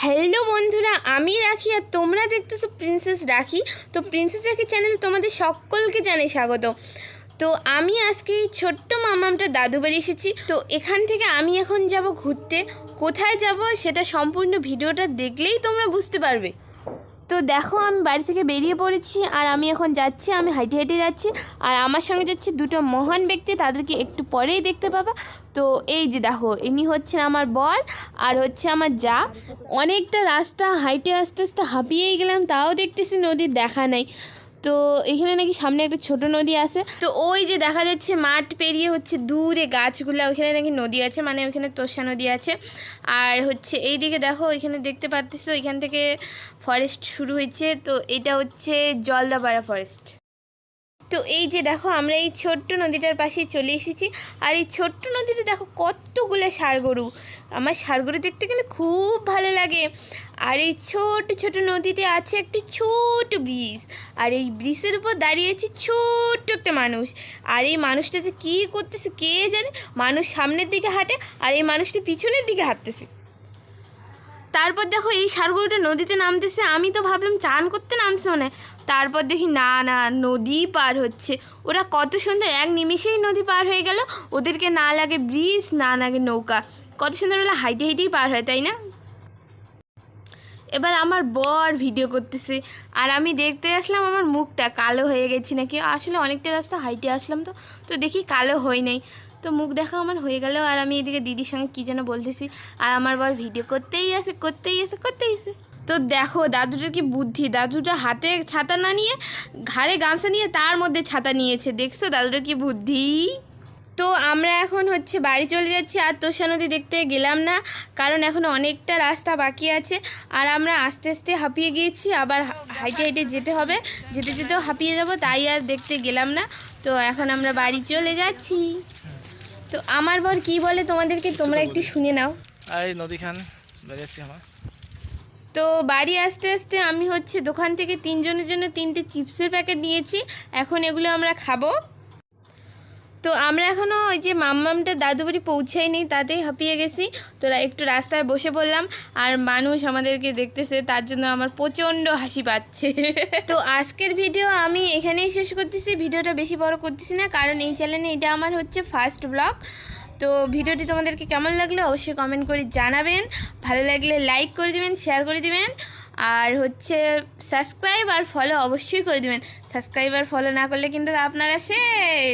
Hello বন্ধুরা, আমি রাখি আর তোমরা দেখতেছো প্রিন্সেস রাখি। তো প্রিন্সেস রাখি চ্যানেলে তোমাদের সকলকে জানাই স্বাগত। তো আমি আজকে এই ছোট্ট মামামটা দাদু বাড়ি এসেছি। তো এখান থেকে আমি এখন যাব ঘুরতে। কোথায় যাব সেটা সম্পূর্ণ ভিডিওটা দেখলেই তোমরা বুঝতে পারবে। তো দেখো, আমি বাড়ি থেকে বেরিয়ে পড়েছি আর আমি এখন যাচ্ছি, আমি হাইটে হেঁটে যাচ্ছি। আর আমার সঙ্গে যাচ্ছে দুটো মহান ব্যক্তি, তাদেরকে একটু পরেই দেখতে পাবা। তো এই যে দেখো, ইনি হচ্ছেন আমার বর আর হচ্ছে আমার যা। অনেকটা রাস্তা হাইটে আস্তে আস্তে হাঁপিয়েই গেলাম, তাও দেখতেছি নদীর দেখা নেই। তো এখানে নাকি সামনে একটা ছোট নদী আছে। তো ওই যে দেখা যাচ্ছে মাঠ পেরিয়ে হচ্ছে দূরে গাছগুলা, ওইখানে নাকি নদী আছে, মানে ওইখানে তোষা নদী আছে। আর হচ্ছে এই দিকে দেখো, এখানে দেখতে পাচ্ছ এখান থেকে ফরেস্ট শুরু হয়েছে। তো এটা হচ্ছে জলদাপাড়া ফরেস্ট। তো এই যে দেখো, আমরা এই ছোট্ট নদীটার পাশেই চলে এসেছি। আর এই ছোট্ট নদীতে দেখো কতগুলো ষাঁড় গরু। আমার ষাঁড় গরু দেখতে কিন্তু খুব ভালো লাগে। আর এই ছোট ছোট নদীতে আছে একটি ছোট ব্রিজ, আর এই ব্রিজের উপর দাঁড়িয়েছে ছোট্ট একটা মানুষ। আর এই মানুষটাতে কী করতেছে কে জানে। মানুষ সামনের দিকে হাঁটে আর এই মানুষটি পিছনের দিকে হাঁটতেছে। তারপর দেখো, এই ষাঁড় গরুটা নদীতে নামতেছে। আমি তো ভাবলাম চান করতে নামছে মানে। তারপর দেখি না না, নদী পার হচ্ছে। ওরা কত সুন্দর এক নিমিষেই নদী পার হয়ে গেল। ওদেরকে না লাগে ব্রিজ, না লাগে নৌকা, কত সুন্দর ওরা হাইটে হাইটেই পার হয়, তাই না? এবার আমার বর ভিডিও করতেছে আর আমি দেখতে আসলাম আমার মুখটা কালো হয়ে গেছি নাকি। আসলে অনেকটা রাস্তা হাইটে আসলাম, তো তো দেখি কালো হই নাই। তো মুখ দেখা আমার হয়ে গেল। আর আমি এদিকে দিদির সঙ্গে কী যেন বলতেছি, আর আমার বর ভিডিও করতেই আছে। তো দেখো দাদুটার কি বুদ্ধি, দাদুটা হাতে ছাতা না নিয়ে ঘাড়ে গামছা নিয়ে তার মধ্যে ছাতা নিয়েছে। দেখছো দাদুটার কি বুদ্ধি। তো আমরা এখন হচ্ছে বাড়ি চলে যাচ্ছি, আর তোষা নদী দেখতে গেলাম না, কারণ এখনও অনেকটা রাস্তা বাকি আছে। আর আমরা আস্তে আস্তে হাঁপিয়ে গিয়েছি, আবার হাইটে হাইটে যেতে হবে, যেতে যেতেও হাঁপিয়ে যাব, তাই আর দেখতে গেলাম না। তো এখন আমরা বাড়ি চলে যাচ্ছি। তো আমার বর কি বলে তোমাদেরকে তোমরা একটু শুনে নাও। এই নদীখান বেরিয়েছি আমার। তো বাড়ি আসতে আসতে আমি হচ্ছে দোকান থেকে তিনজনের জন্য 3টে চিপসের প্যাকেট নিয়েছি। এখন এগুলো আমরা খাবো। তো আমরা এখনও ওই যে মাম্মামটা দাদু বাড়ি পৌঁছাইনি, তাতেই হাঁপিয়ে গেছি। তোরা একটু রাস্তায় বসে পড়লাম, আর মানুষ আমাদেরকে দেখতেছে, তার জন্য আমার প্রচণ্ড হাসি পাচ্ছে। তো আজকের ভিডিও আমি এখানেই শেষ করতেছি। ভিডিওটা বেশি বড় করতেছি না, কারণ এই চ্যানেলে এটা আমার হচ্ছে ফার্স্ট ব্লগ। তো ভিডিওটি তোমাদেরকে কেমন লাগলো অবশ্যই কমেন্ট করে জানাবেন। ভালো লাগলে লাইক করে দিবেন, শেয়ার করে দিবেন, আর হচ্ছে সাবস্ক্রাইব আর ফলো অবশ্যই করে দিবেন। সাবস্ক্রাইব আর ফলো না করলে কিন্তু আপনারা শেষ।